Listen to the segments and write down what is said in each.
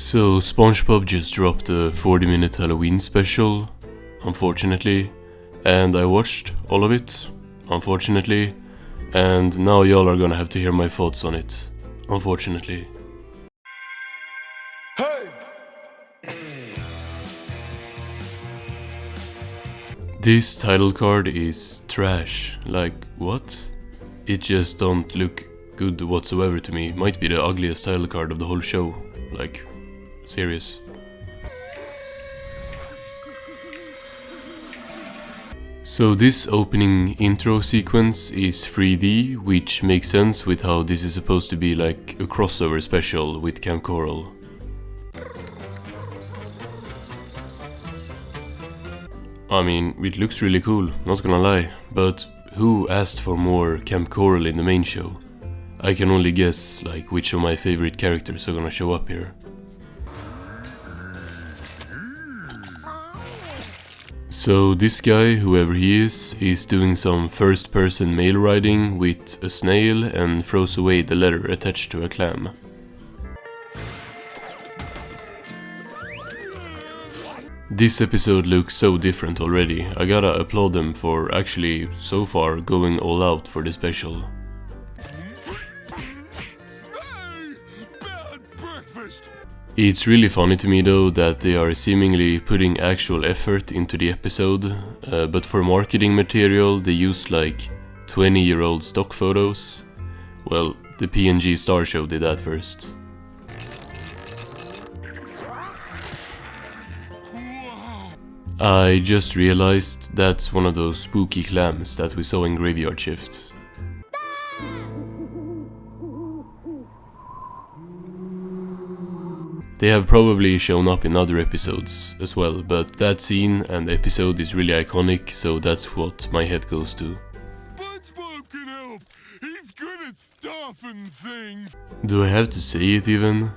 So Spongebob just dropped a 40-minute Halloween special, unfortunately, and I watched all of it, unfortunately, and now y'all are gonna have to hear my thoughts on it, unfortunately. Hey! This title card is trash. Like, what? It just don't look good whatsoever to me. Might be the ugliest title card of the whole show. Like, serious. So this opening intro sequence is 3D, which makes sense with how this is supposed to be like a crossover special with Camp Koral. I mean, it looks really cool, not gonna lie, but who asked for more Camp Koral in the main show? I can only guess like which of my favorite characters are gonna show up here. So this guy, whoever he is doing some first-person mail writing with a snail and throws away the letter attached to a clam. This episode looks so different already. I gotta applaud them for actually, so far, going all out for the special. It's really funny to me though that they are seemingly putting actual effort into the episode, but for marketing material they used like 20-year-old stock photos. Well, the PNG Star Show did that first. I just realized that's one of those spooky clams that we saw in Graveyard Shift. They have probably shown up in other episodes as well, but that scene and episode is really iconic, so that's what my head goes to. Spongebob can help. He's good at stuffing things. Do I have to say it even?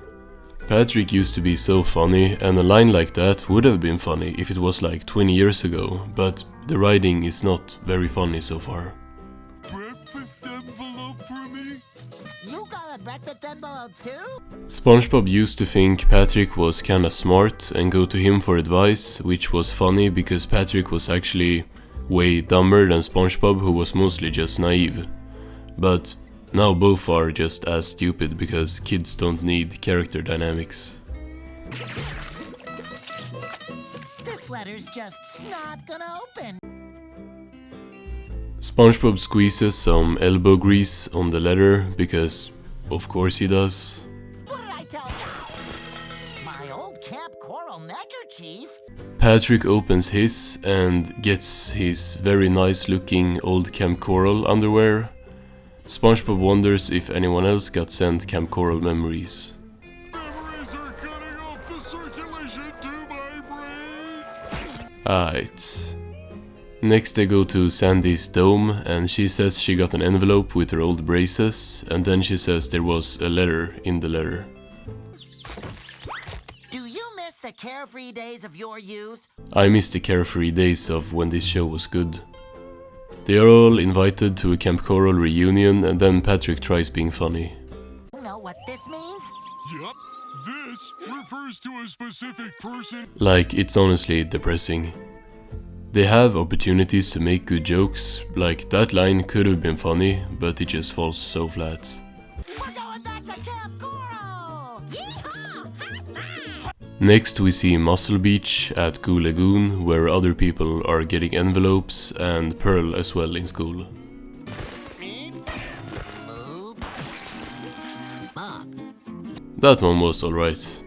Patrick used to be so funny, and a line like that would have been funny if it was like 20 years ago, but the writing is not very funny so far. Breakfast envelope for me? You got a breakfast envelope too? SpongeBob used to think Patrick was kinda smart and go to him for advice, which was funny because Patrick was actually way dumber than SpongeBob, who was mostly just naive. But now both are just as stupid because kids don't need character dynamics. This letter's just not gonna open. SpongeBob squeezes some elbow grease on the letter because of course he does. What did I tell you? My old Camp Koral neckerchief? Patrick opens his and gets his very nice looking old Camp Koral underwear. SpongeBob wonders if anyone else got sent Camp Koral memories. Memories are cutting off the circulation to my brain. Alright. Next they go to Sandy's dome and she says she got an envelope with her old braces, and then she says there was a letter in the letter. Do you miss the carefree days of your youth? I miss the carefree days of when this show was good. They are all invited to a Camp Koral reunion, and then Patrick tries being funny. You know what this means? Yup. This refers to a specific person. Like, it's honestly depressing. They have opportunities to make good jokes, like that line could have been funny, but it just falls so flat. We're going back to Camp Koral! Yeehaw! High five! Next we see Muscle Beach at Goo Lagoon, where other people are getting envelopes, and Pearl as well in school. Move. Up. That one was alright.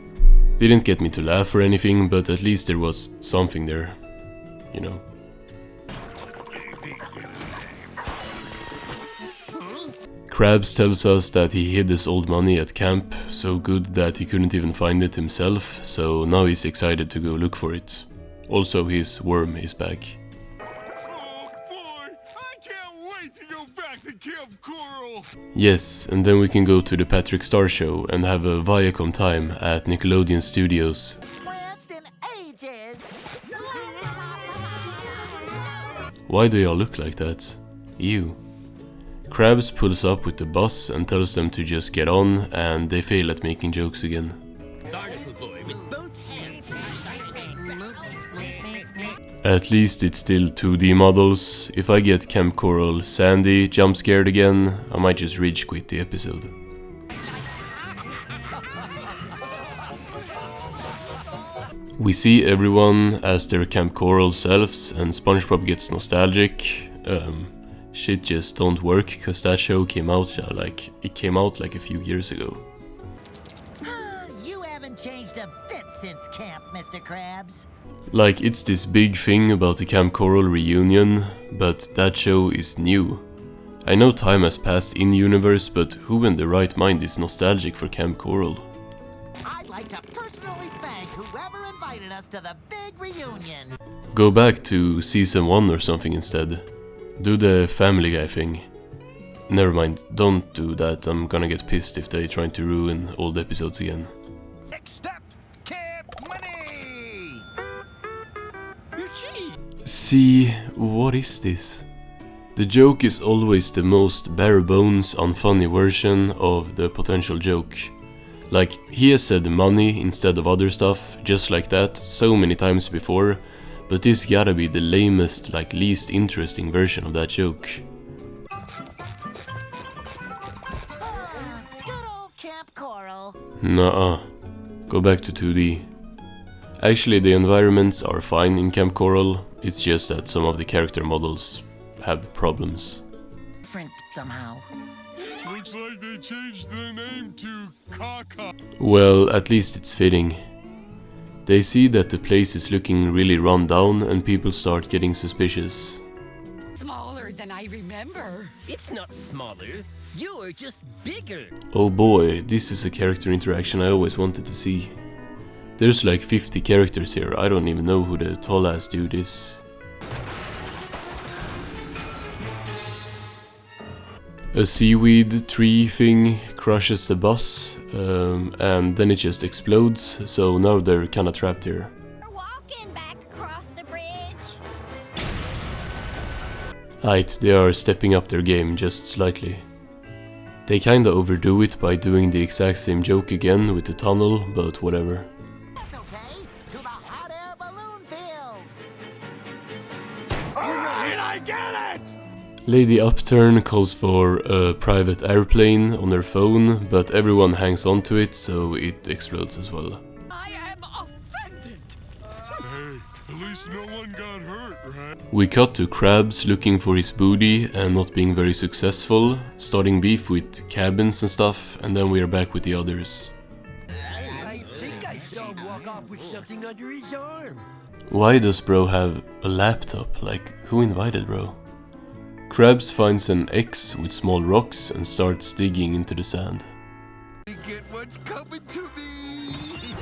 Didn't get me to laugh or anything, but at least there was something there. You know. Krabs tells us that he hid his old money at camp, so good that he couldn't even find it himself, so now he's excited to go look for it. Also, his worm is back. Oh boy, I can't wait to go back to Camp Koral. Yes, and then we can go to the Patrick Star Show and have a Viacom time at Nickelodeon Studios. Pranced in ages. Why do y'all look like that? Ew. Krabs pulls up with the bus and tells them to just get on, and they fail at making jokes again. Darn it. little boy with both hands. At least it's still 2D models. If I get Camp Coral Sandy jump scared again, I might just rage quit the episode. We see everyone as their Camp Coral selves and SpongeBob gets nostalgic. Shit just don't work cause that show came out like a few years ago. You haven't changed a bit since camp, Mr. Krabs. Like it's this big thing about the Camp Coral reunion, but that show is new. I know time has passed in universe, but who in their right mind is nostalgic for Camp Coral? I'd like to personally thank whoever invited us to the big reunion. Go back to season 1 or something instead. Do the Family Guy thing. Never mind, don't do that, I'm gonna get pissed if they try to ruin old episodes again. Next step, camp money. See, what is this? The joke is always the most bare bones, unfunny version of the potential joke. Like, he has said money instead of other stuff, just like that, so many times before, but this gotta be the lamest, like least interesting version of that joke. Good old Camp Coral. Nuh-uh. Go back to 2D. Actually, the environments are fine in Camp Coral, it's just that some of the character models have problems. Different somehow. Looks like they changed the name to Kaka. Well, at least it's fitting. They see that the place is looking really run down and people start getting suspicious. Smaller than I remember. It's not smaller. You're just bigger. Oh boy, this is a character interaction I always wanted to see. There's like 50 characters here, I don't even know who the tall ass dude is. A seaweed tree thing crushes the bus, and then it just explodes, so now they're kinda trapped here. We're walking back across the bridge. Right, they are stepping up their game just slightly. They kinda overdo it by doing the exact same joke again with the tunnel, but whatever. That's okay. To the hot air balloon field. Alright, I get it! Lady Upturn calls for a private airplane on her phone, but everyone hangs on to it, so it explodes as well. I am offended. Hey, at least no one got hurt, right? We cut to Krabs looking for his booty and not being very successful, starting beef with cabins and stuff, and then we are back with the others. I think I saw him walk off with something under his arm. Why does bro have a laptop? Like, who invited bro? Krabs finds an X with small rocks and starts digging into the sand. Get what's coming to me!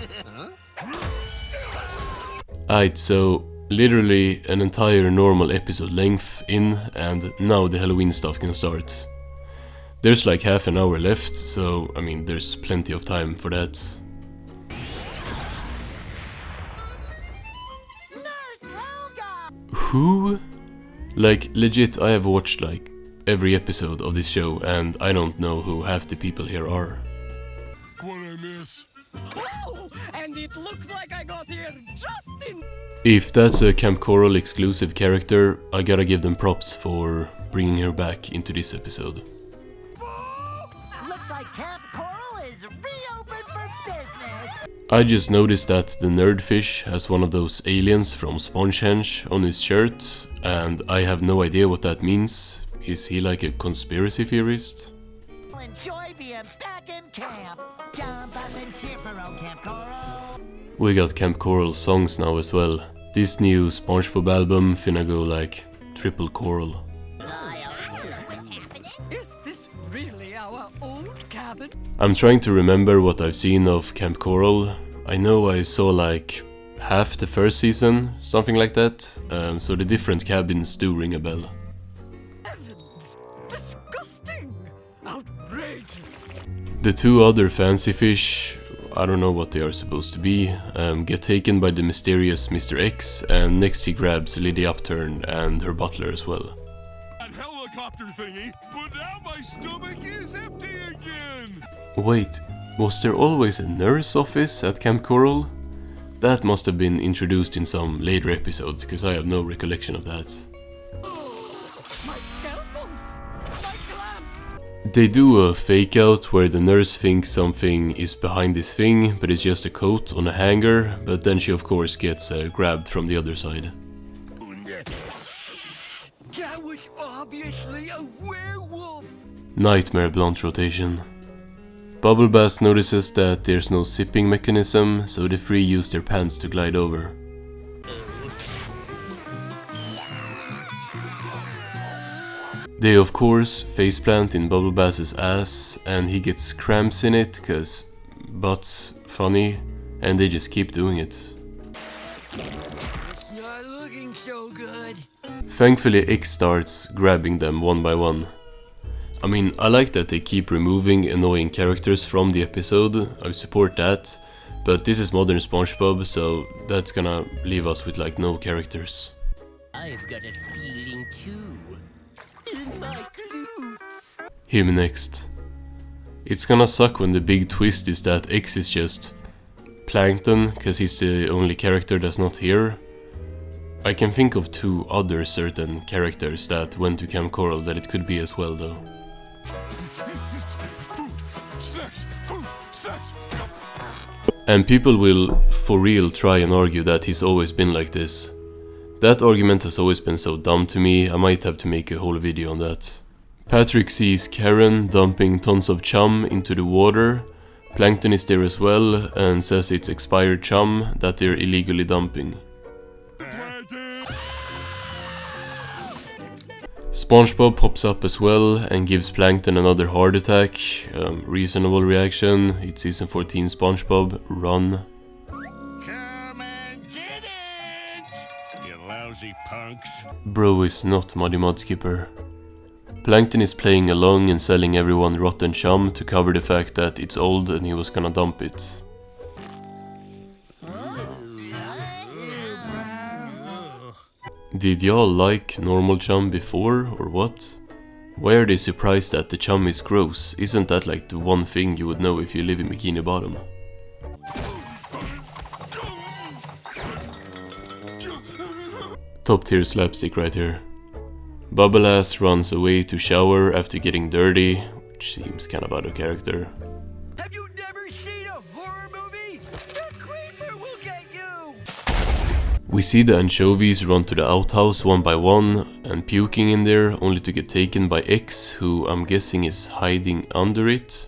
Aight, so literally an entire normal episode length in, and now the Halloween stuff can start. There's like half an hour left, so I mean there's plenty of time for that. Nurse Helga! Who? Like, legit, I have watched like every episode of this show and I don't know who half the people here are. What'd I miss? Oh, and it looks like I got here just in. If that's a Camp Coral exclusive character, I gotta give them props for bringing her back into this episode. Looks like Camp Coral is reopened for business. I just noticed that the nerdfish has one of those aliens from Spongebob on his shirt, and I have no idea what that means. Is he like a conspiracy theorist? Enjoy being back in camp. Jump up and cheer for old Camp Coral. We got Camp Coral songs now as well. This new Spongebob album finna go like triple choral. Is this really our old cabin? I'm trying to remember what I've seen of Camp Coral. I know I saw like half the first season, something like that, so the different cabins do ring a bell. Heavens! Disgusting! Outrageous! The two other fancy fish, I don't know what they are supposed to be, get taken by the mysterious Mr. X, and next he grabs Lady Upturn and her butler as well. That helicopter thingy, but now my stomach is empty again! Wait, Was there always a nurse office at Camp Koral? That must have been introduced in some later episodes, because I have no recollection of that. My scalpels! My clamps! They do a fake out where the nurse thinks something is behind this thing, but it's just a coat on a hanger, but then she of course gets grabbed from the other side. That was obviously a werewolf! Nightmare blunt rotation. Bubble Bass notices that there's no zipping mechanism, so the three use their pants to glide over. They of course faceplant in Bubble Bass's ass, and he gets cramps in it, cause butt's funny, and they just keep doing it. It's not looking so good. Thankfully X starts grabbing them one by one. I mean, I like that they keep removing annoying characters from the episode, I support that, but this is modern Spongebob, so that's gonna leave us with like no characters. I've got a feeling too. In my glutes. Him next. It's gonna suck when the big twist is that X is just Plankton, cause he's the only character that's not here. I can think of two other certain characters that went to Camp Koral that it could be as well though. And people will for real try and argue that he's always been like this. That argument has always been so dumb to me, I might have to make a whole video on that. Patrick sees Karen dumping tons of chum into the water. Plankton is there as well and says it's expired chum that they're illegally dumping. Spongebob pops up as well and gives Plankton another heart attack. Reasonable reaction. It's season 14 Spongebob. Run. Come and get it! You lousy punks. Bro is not Muddy Mudskipper. Plankton is playing along and selling everyone rotten chum to cover the fact that it's old and he was gonna dump it. Did y'all like normal chum before, or what? Why are they surprised that the chum is gross? Isn't that like the one thing you would know if you live in Bikini Bottom? Top tier slapstick right here. Bubble Ass runs away to shower after getting dirty, which seems kind of out of character. Have you never seen a horror movie? The creeper will get you! We see the anchovies run to the outhouse one by one and puking in there, only to get taken by X, who I'm guessing is hiding under it.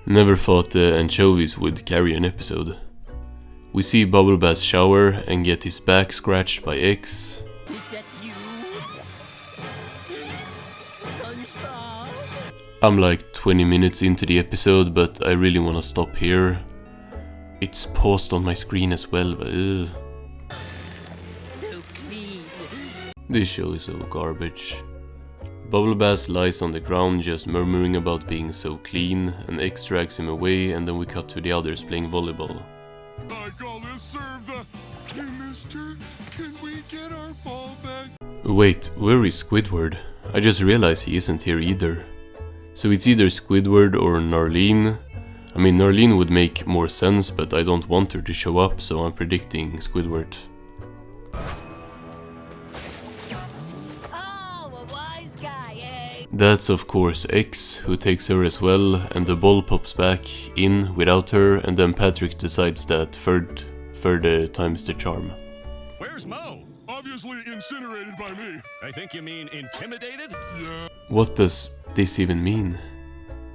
Never thought the anchovies would carry an episode. We see Bubble Bass shower and get his back scratched by X. Is that you? SpongeBob? I'm like 20 minutes into the episode, but I really wanna stop here. It's paused on my screen as well, but So clean. this show is so garbage. Bubble Bass lies on the ground just murmuring about being so clean, and X drags him away, and then we cut to the others playing volleyball. I call this serve the... Hey, mister, can we get our ball back? Wait, where is Squidward? I just realized he isn't here either. So it's either Squidward or Norlene. I mean, Norlene would make more sense, but I don't want her to show up, so I'm predicting Squidward. Oh, a wise guy, eh? That's of course X, who takes her as well, and the ball pops back in without her, and then Patrick decides that third time's the charm. Where's Mo? Obviously incinerated by me. I think you mean intimidated? Yeah. What does this even mean?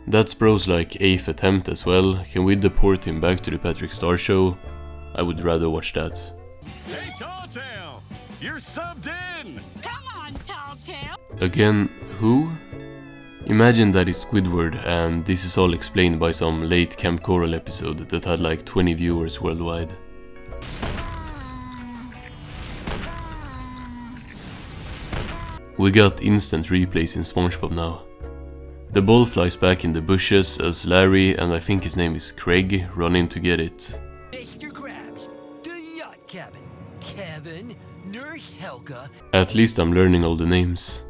That's Bro's like 8th attempt as well. Can we deport him back to the Patrick Star show? I would rather watch that. Hey, Tall Tale! You're subbed in! Come on, Tall Tale! Again, who? Imagine that is Squidward, and this is all explained by some late Camp Koral episode that had like 20 viewers worldwide. We got instant replays in Spongebob now. The ball flies back in the bushes as Larry, and I think his name is Craig, run in to get it. Mr. Krabs, the yacht cabin, Kevin, Nurse Helga. At least I'm learning all the names.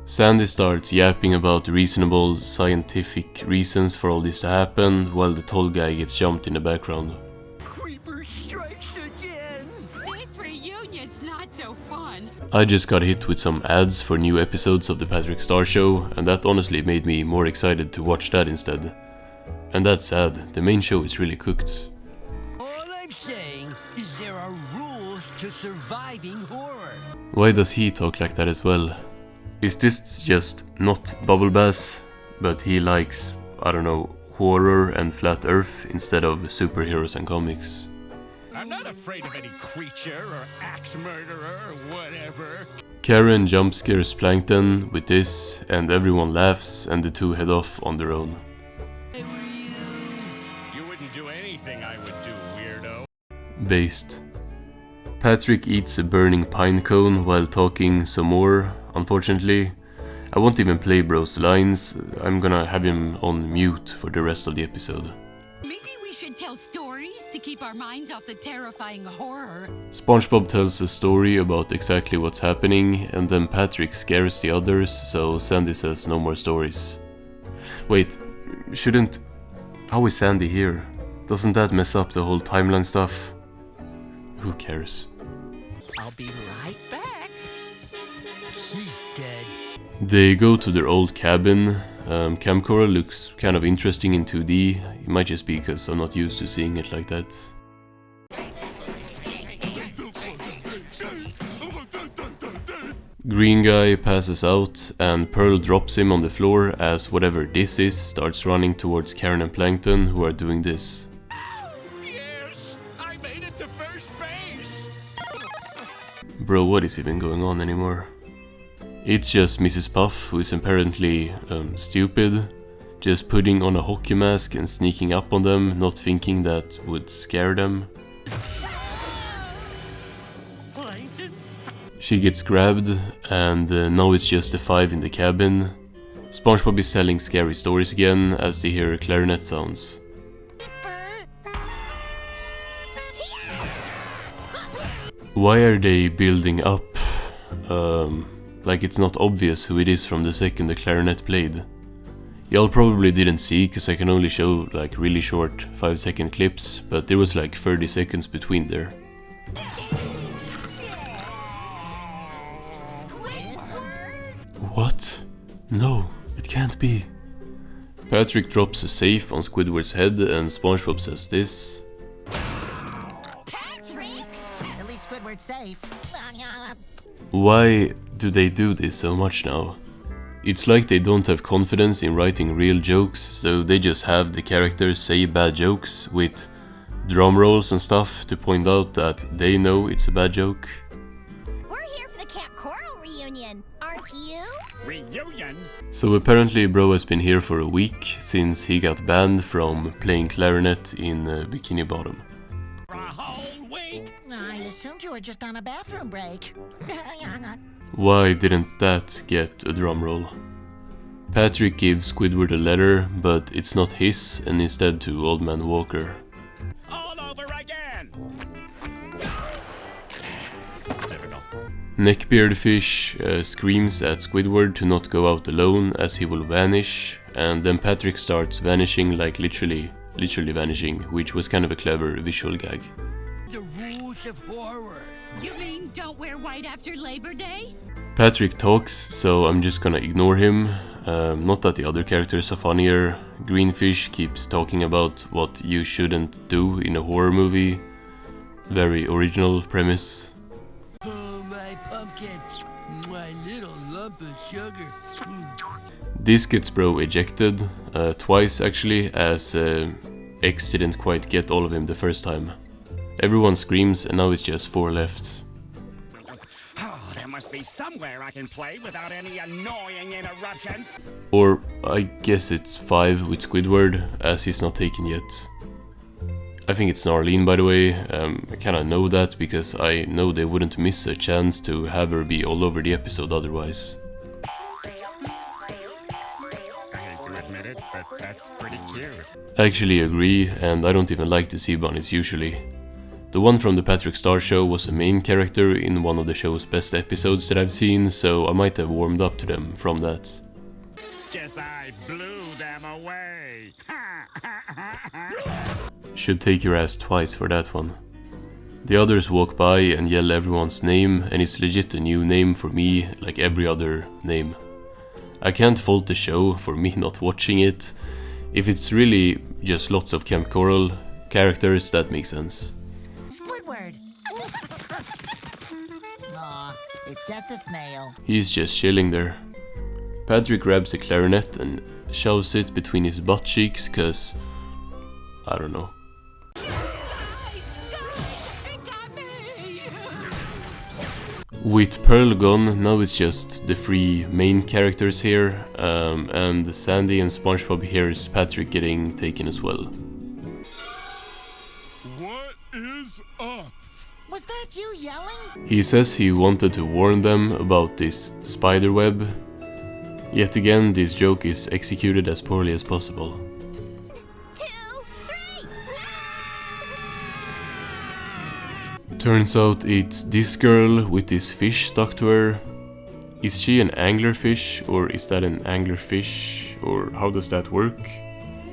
Sandy starts yapping about reasonable scientific reasons for all this to happen, while the tall guy gets jumped in the background. Creeper strikes again. This reunion's not so fun. I just got hit with some ads for new episodes of the Patrick Star Show, and that honestly made me more excited to watch that instead. And that's sad, the main show is really cooked. All I'm saying is there are rules to surviving horror. Why does he talk like that as well? Is this just not Bubble Bass, but he likes, I don't know, horror and flat earth instead of superheroes and comics? I'm not afraid of any creature or axe murderer or whatever. Karen jump scares Plankton with this, and everyone laughs and the two head off on their own. You wouldn't do anything I would do, weirdo. Based. Patrick eats a burning pine cone while talking some more, unfortunately. I won't even play bro's lines, I'm gonna have him on mute for the rest of the episode. Maybe we should tell stories to keep our minds off the terrifying horror. Spongebob tells a story about exactly what's happening, and then Patrick scares the others, so Sandy says no more stories. Wait, shouldn't... How is Sandy here? Doesn't that mess up the whole timeline stuff? Who cares? I'll be right back. She's dead. They go to their old cabin. Camp Koral looks kind of interesting in 2D. It might just be because I'm not used to seeing it like that. Green guy passes out and Pearl drops him on the floor as whatever this is starts running towards Karen and Plankton, who are doing this. Yes, I made it to first base. Bro, what is even going on anymore? It's just Mrs. Puff, who is apparently stupid, just putting on a hockey mask and sneaking up on them, not thinking that would scare them. She gets grabbed, and now it's just the five in the cabin. Spongebob is telling scary stories again as they hear clarinet sounds. Why are they building up? Like it's not obvious who it is from the second the clarinet played. Y'all probably didn't see, cause I can only show like really short 5-second clips, but there was like 30 seconds between there. What? No, it can't be. Patrick drops a safe on Squidward's head and SpongeBob says this. Patrick! At least Squidward's safe. Why do they do this so much now? It's like they don't have confidence in writing real jokes, so they just have the characters say bad jokes with drum rolls and stuff to point out that they know it's a bad joke. We're here for the Camp Koral reunion, aren't you? Reunion? So apparently bro has been here for a week since he got banned from playing clarinet in Bikini Bottom. For a whole week? I assumed you were just on a bathroom break. Why didn't that get a drum roll? Patrick gives Squidward a letter, but it's not his and instead to Old Man Walker. All over again! Typical. Neckbeardfish screams at Squidward to not go out alone as he will vanish, and then Patrick starts vanishing, like literally vanishing, which was kind of a clever visual gag. The rules of horror. You mean don't wear white after Labor Day? Patrick talks, so I'm just gonna ignore him. Not that the other characters are funnier. Greenfish keeps talking about what you shouldn't do in a horror movie. Very original premise. Oh, my pumpkin. My little lump of sugar. This gets bro ejected, twice actually, as X didn't quite get all of him the first time. Everyone screams and now it's just 4 left. Oh, there must be somewhere I can play without any annoying interruptions. Or I guess it's 5 with Squidward, as he's not taken yet. I think it's Norlene, by the way. I kinda know that because I know they wouldn't miss a chance to have her be all over the episode otherwise. I hate to admit it, but that's pretty cute. I actually agree, and I don't even like the sea bunnies usually. The one from the Patrick Star show was a main character in one of the show's best episodes that I've seen, so I might have warmed up to them from that. Guess I blew them away. Should take your ass twice for that one. The others walk by and yell everyone's name, and it's legit a new name for me, like every other name. I can't fault the show for me not watching it. If it's really just lots of Camp Coral characters, that makes sense. Squidward! Aw, it's just a snail. He's just chilling there. Patrick grabs a clarinet and shoves it between his butt cheeks, cause... I don't know. With Pearl gone, now it's just the three main characters here, and Sandy and Spongebob hears Patrick getting taken as well. What is up? Was that you yelling? He says he wanted to warn them about this spider web. Yet again, this joke is executed as poorly as possible. 2, 3. Turns out it's this girl with this fish stuck to her. Is she an anglerfish, or is that an anglerfish, or how does that work?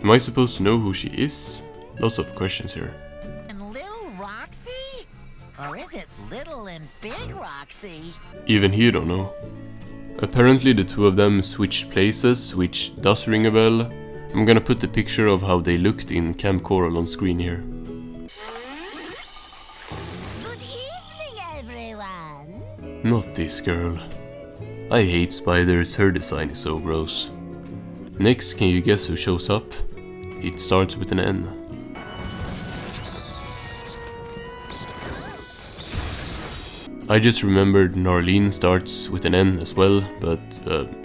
Am I supposed to know who she is? Lots of questions here. And Little Roxy? Or is it Little and Big Roxy? Even he don't know. Apparently the two of them switched places, which does ring a bell. I'm gonna put the picture of how they looked in Camp Coral on screen here. Good evening, everyone. Not this girl. I hate spiders, her design is so gross. Next, can you guess who shows up? It starts with an N. I just remembered Norlene starts with an N as well, but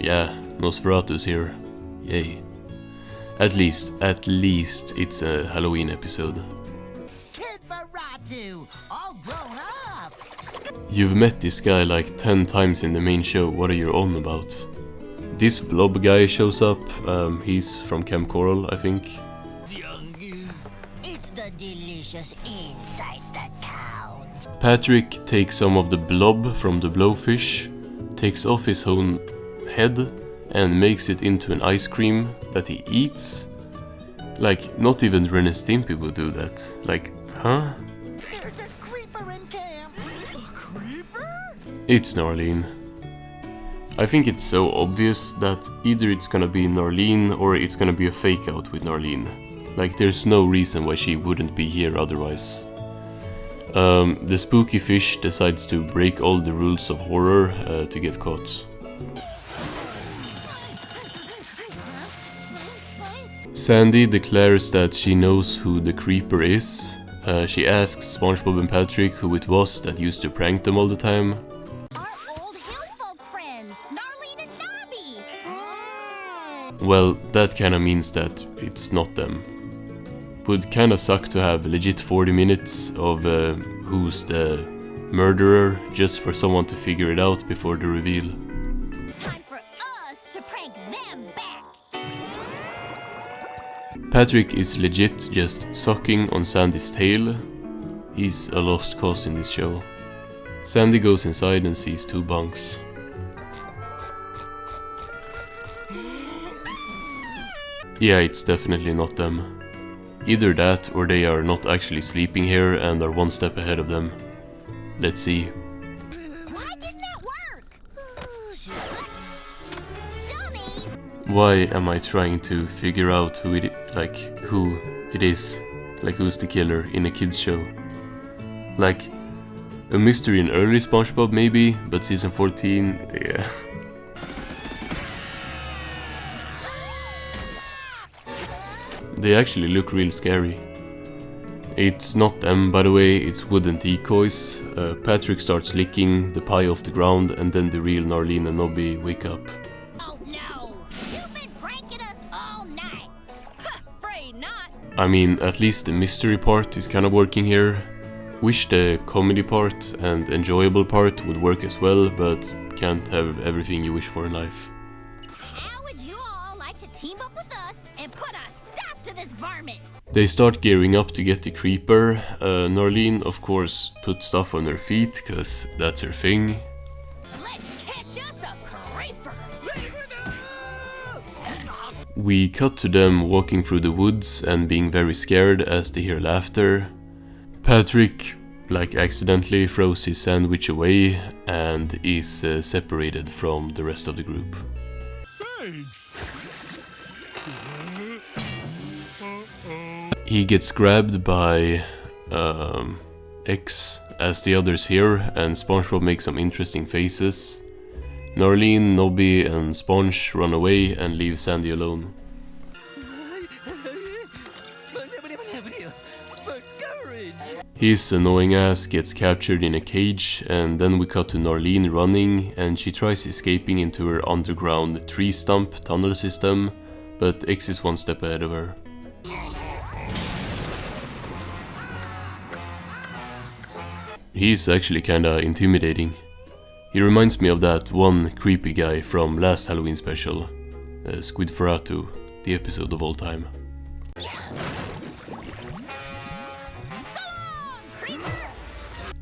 yeah, Nosferatu's here. Yay. At least it's a Halloween episode. Kid Veratu, all grown up. You've met this guy like 10 times in the main show, what are you on about? This blob guy shows up, he's from Camp Coral, I think. It's the delicious insights that count. Patrick takes some of the blob from the blowfish, takes off his own head and makes it into an ice cream that he eats. Like, not even Ren and Stimpy would do that. Like, huh? There's a creeper in camp. A creeper? It's Norlene. I think it's so obvious that either it's gonna be Norlene or it's gonna be a fake out with Norlene. Like, there's no reason why she wouldn't be here otherwise. The spooky fish decides to break all the rules of horror to get caught. Sandy declares that she knows who the creeper is. She asks SpongeBob and Patrick who it was that used to prank them all the time. Our old hillfolk friends, Norlene and Nobby. Well, that kinda means that it's not them. Would kinda suck to have legit 40 minutes of who's the murderer just for someone to figure it out before the reveal. It's time for us to prank them back. Patrick is legit just sucking on Sandy's tail. He's a lost cause in this show. Sandy goes inside and sees two bunks. Yeah, it's definitely not them. Either that or they are not actually sleeping here and are one step ahead of them. Let's see. Why didn't that work? Dummies! Why am I trying to figure out who it is? Like who's the killer in a kids show? Like a mystery in early SpongeBob maybe, but season 14, yeah. They actually look real scary. It's not them, by the way, it's wooden decoys. Patrick starts licking the pie off the ground and then the real Norlene and Nobby wake up. Oh no! You've been pranking us all night! Afraid not! I mean, at least the mystery part is kind of working here. Wish the comedy part and enjoyable part would work as well, but can't have everything you wish for in life. How would you all like to team up with us and put a stop to this varmint. They start gearing up to get the creeper. Norlene, of course, puts stuff on her feet, cause that's her thing. Let's catch us a creeper. We cut to them walking through the woods and being very scared as they hear laughter. Patrick, like, accidentally throws his sandwich away and is separated from the rest of the group. Thanks. He gets grabbed by X as the others hear, and Spongebob makes some interesting faces. Norlene, Nobby and Sponge run away and leave Sandy alone. His annoying ass gets captured in a cage, and then we cut to Norlene running, and she tries escaping into her underground tree stump tunnel system, but X is one step ahead of her. He's actually kinda intimidating. He reminds me of that one creepy guy from last Halloween special, Squidforatu, the episode of all time.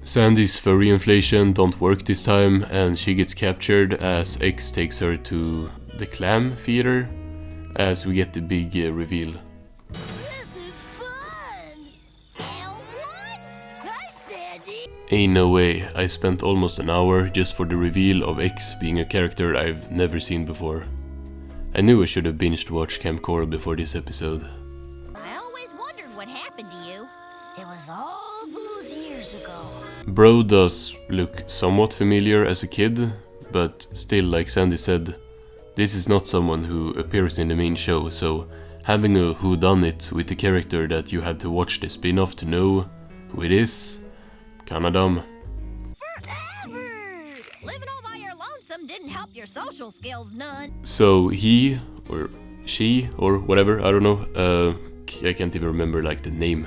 Sandy's furry inflation don't work this time, and she gets captured as X takes her to the clam theater, as we get the big reveal. This is fun! Elwood? Hi, Sandy! Ain't no way, I spent almost an hour just for the reveal of X being a character I've never seen before. I knew I should have binged watched Camp Koral before this episode. I always wondered what happened to you. It was all those years ago. Bro does look somewhat familiar as a kid, but still, like Sandy said, this is not someone who appears in the main show, so having a whodunit with the character that you had to watch the spin-off to know who it is, kinda dumb. Living all by your lonesome didn't help your social skills none. So he, or she, or whatever, I don't know, I can't even remember like the name,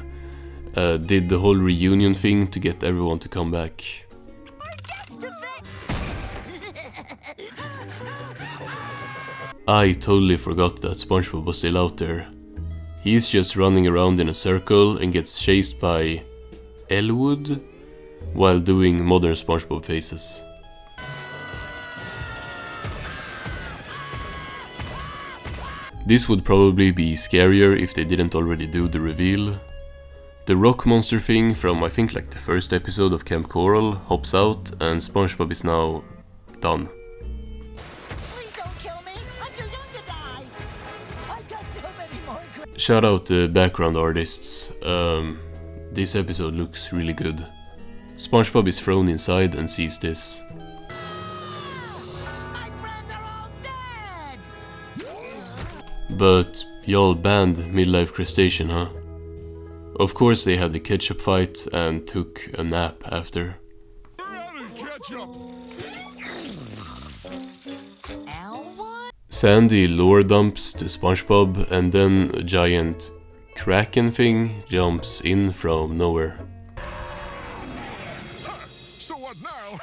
did the whole reunion thing to get everyone to come back. I totally forgot that Spongebob was still out there. He's just running around in a circle and gets chased by Elwood while doing modern Spongebob faces. This would probably be scarier if they didn't already do the reveal. The rock monster thing from I think like the first episode of Camp Koral hops out, and Spongebob is now done. Please don't kill me. I'm too young to die. I've got so many more. Shout out the background artists. This episode looks really good. Spongebob is thrown inside and sees this. My friends are all dead. But y'all banned midlife crustacean, huh? Of course they had the ketchup fight and took a nap after. We're out of ketchup. Elwood? Sandy lore dumps the Spongebob, and then a giant kraken thing jumps in from nowhere. So what now?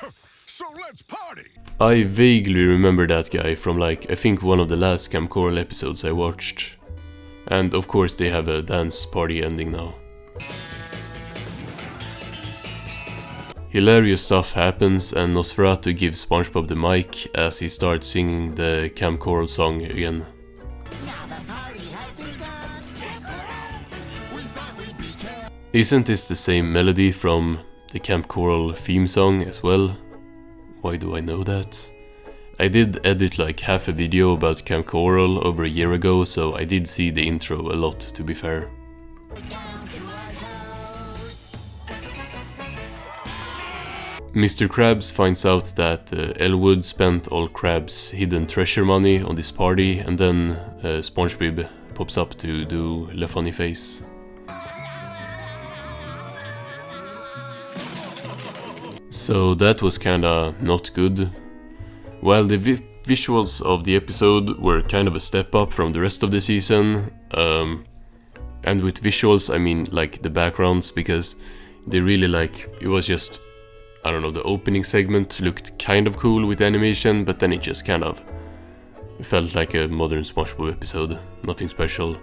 So let's party. I vaguely remember that guy from like I think one of the last Camp Koral episodes I watched. And of course they have a dance party ending now. Hilarious stuff happens, and Nosferatu gives Spongebob the mic as he starts singing the Camp Koral song again. Now the party has begun. We thought we'd be killed. Isn't this the same melody from the Camp Koral theme song as well? Why do I know that? I did edit like half a video about Camp Koral over a year ago, so I did see the intro a lot, to be fair. Down to our toes. Mr. Krabs finds out that Elwood spent all Krabs' hidden treasure money on this party, and then Spongebob pops up to do Le Funny Face. So that was kinda not good. While the visuals of the episode were kind of a step up from the rest of the season, and with visuals I mean like the backgrounds, because they really like, it was just, I don't know, the opening segment looked kind of cool with animation, but then it just kind of It felt like a modern Spongebob episode, nothing special.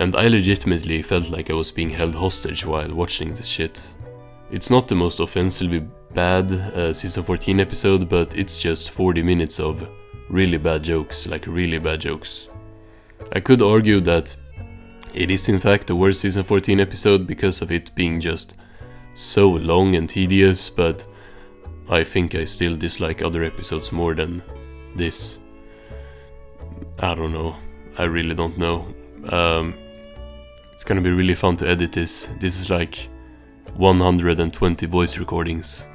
And I legitimately felt like I was being held hostage while watching this shit. It's not the most offensively bad season 14 episode, but it's just 40 minutes of really bad jokes, like really bad jokes. I could argue that it is in fact the worst season 14 episode because of it being just so long and tedious, but I think I still dislike other episodes more than this. I don't know. I really don't know. It's gonna be really fun to edit this. This is like 120 voice recordings.